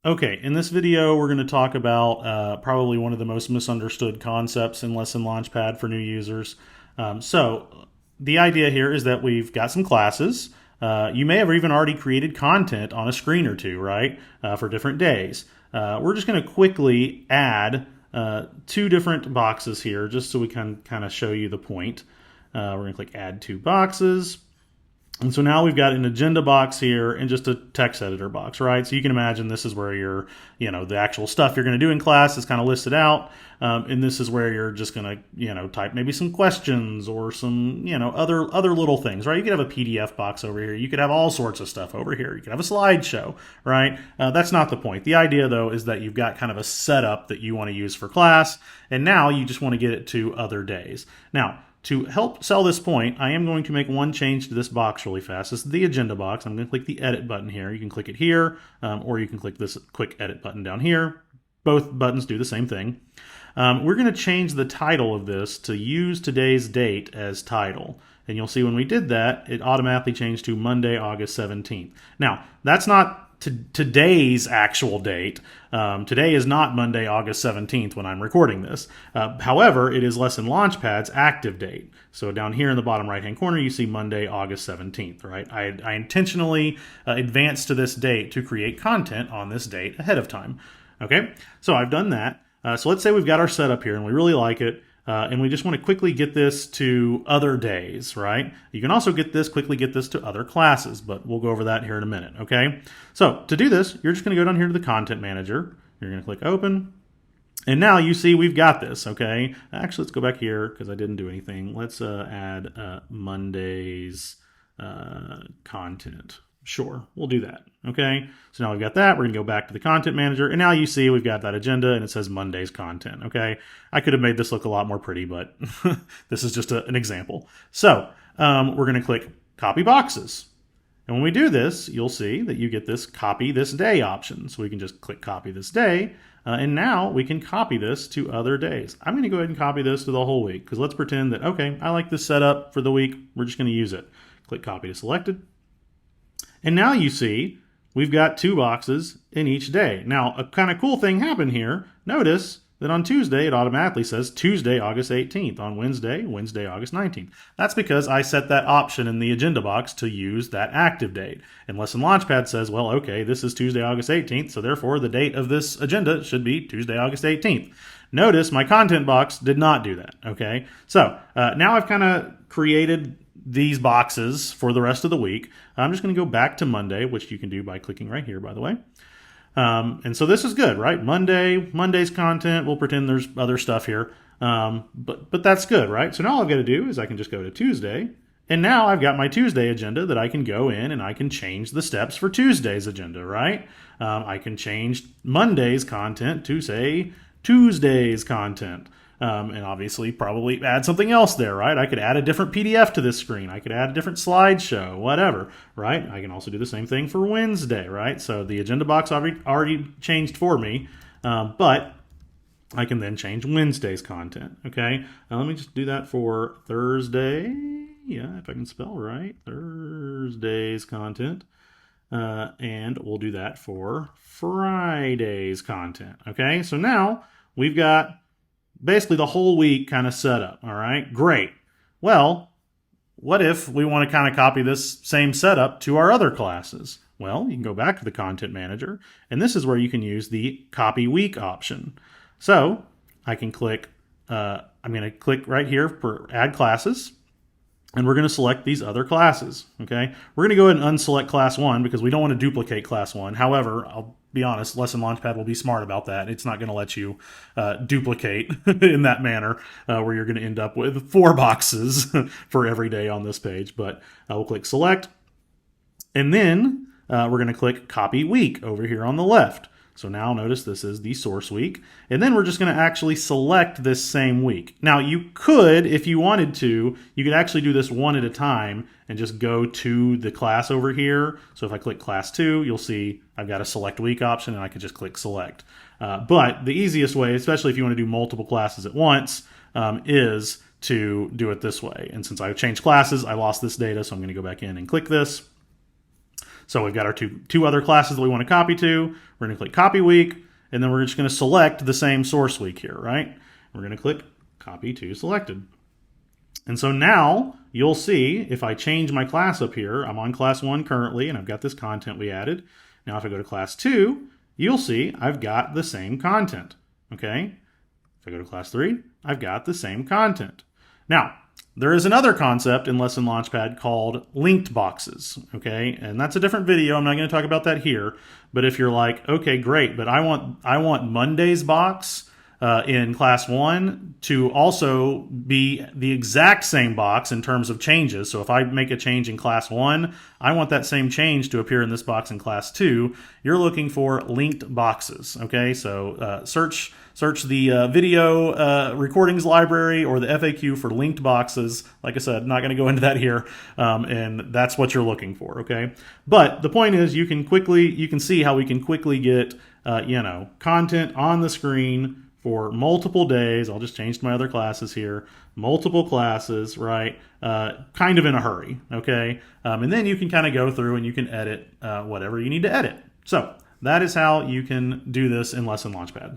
Okay, in this video, we're going to talk about probably one of the most misunderstood concepts in Lesson Launchpad for new users. The idea here is that we've got some classes. You may have even already created content on a screen or two, right, for different days. We're just going to quickly add two different boxes here just so we can kind of show you the point. We're going to click Add Two Boxes. And so now we've got an agenda box here and just a text editor box, right? So you can imagine this is where the actual stuff you're going to do in class is kind of listed out. And this is where you're just going to, type maybe some questions or some, other little things, right? You could have a PDF box over here. You could have all sorts of stuff over here. You could have a slideshow, right? That's not the point. The idea, though, is that you've got kind of a setup that you want to use for class. And now you just want to get it to other days. Now, to help sell this point, I am going to make one change to this box really fast. This is the agenda box. I'm going to click the edit button here. You can click it here, or you can click this quick edit button down here. Both buttons do the same thing. We're going to change the title of this to use today's date as title. And you'll see when we did that, it automatically changed to Monday, August 17th. Now, that's not today's actual date. Today is not Monday, August 17th when I'm recording this. However, it is Lesson Launchpad's active date. So down here in the bottom right-hand corner, you see Monday, August 17th, right? I intentionally advanced to this date to create content on this date ahead of time. Okay, so I've done that. So let's say we've got our setup here and we really like it. And we just want to quickly get this to other days, right? You can also quickly get this to other classes, but we'll go over that here in a minute, okay? So to do this, you're just going to go down here to the Content Manager. You're going to click Open. And now you see we've got this, okay? Actually, let's go back here because I didn't do anything. Let's add Monday's content. Sure, we'll do that, okay? So now we've got that. We're going to go back to the Content Manager, and now you see we've got that agenda, and it says Monday's content, okay? I could have made this look a lot more pretty, but this is just an example. So we're going to click Copy Boxes. And when we do this, you'll see that you get this Copy This Day option. So we can just click Copy This Day, and now we can copy this to other days. I'm going to go ahead and copy this to the whole week, because let's pretend that, okay, I like this setup for the week. We're just going to use it. Click Copy to Selected. And now you see we've got two boxes in each day. Now, a kind of cool thing happened here. Notice that on Tuesday, it automatically says Tuesday, August 18th. On Wednesday, August 19th. That's because I set that option in the agenda box to use that active date. And Lesson Launchpad says, well, okay, this is Tuesday, August 18th, so therefore the date of this agenda should be Tuesday, August 18th. Notice my content box did not do that, okay? So now I've kind of created these boxes for the rest of the week. I'm just going to go back to Monday, which you can do by clicking right here, by the way. And so this is good, right? Monday's content. We'll pretend there's other stuff here, but that's good, right? So now all I've got to do is I can just go to Tuesday, and now I've got my Tuesday agenda that I can go in and I can change the steps for Tuesday's agenda, right? I can change Monday's content to say Tuesday's content. And obviously probably add something else there, right? I could add a different PDF to this screen. I could add a different slideshow, whatever, right? I can also do the same thing for Wednesday, right? So the agenda box already changed for me, but I can then change Wednesday's content, okay? Now let me just do that for Thursday. Yeah, if I can spell right. Thursday's content. And we'll do that for Friday's content, okay? So now we've got basically the whole week kind of set up, all right? Great. Well, what if we want to kind of copy this same setup to our other classes? Well, you can go back to the Content Manager, and this is where you can use the Copy Week option. So I can click, I'm going to click right here for Add Classes, and we're going to select these other classes, okay? We're going to go ahead and unselect Class 1 because we don't want to duplicate Class 1. However, I'll be honest, Lesson Launchpad will be smart about that. It's not going to let you duplicate in that manner where you're going to end up with 4 boxes for every day on this page. But we'll click Select, and then we're going to click Copy Week over here on the left. So now notice this is the source week. And then we're just going to actually select this same week. Now you could, if you wanted to, you could actually do this one at a time and just go to the class over here. So if I click Class 2, you'll see I've got a Select Week option and I can just click Select. But the easiest way, especially if you want to do multiple classes at once, is to do it this way. And since I've changed classes, I lost this data, so I'm going to go back in and click this. So we've got our two other classes that we want to copy to. We're going to click copy week, and then we're just going to select the same source week here, right? We're going to click copy to selected. And so now you'll see if I change my class up here, I'm on class 1 currently, and I've got this content we added. Now if I go to class 2, you'll see I've got the same content, okay? If I go to class 3, I've got the same content. Now, there is another concept in Lesson Launchpad called linked boxes, okay? And that's a different video. I'm not going to talk about that here. But if you're like, okay, great, but I want Monday's box in class 1 to also be the exact same box in terms of changes. So if I make a change in class 1, I want that same change to appear in this box in class 2. You're looking for linked boxes, okay? So search the video recordings library or the FAQ for linked boxes. Like I said, not going to go into that here, and that's what you're looking for, okay? But the point is, you can see how we can quickly get content on the screen for multiple days. I'll just change to my other classes here. Multiple classes, right? Kind of in a hurry, okay? And then you can kind of go through and you can edit whatever you need to edit. So that is how you can do this in Lesson Launchpad.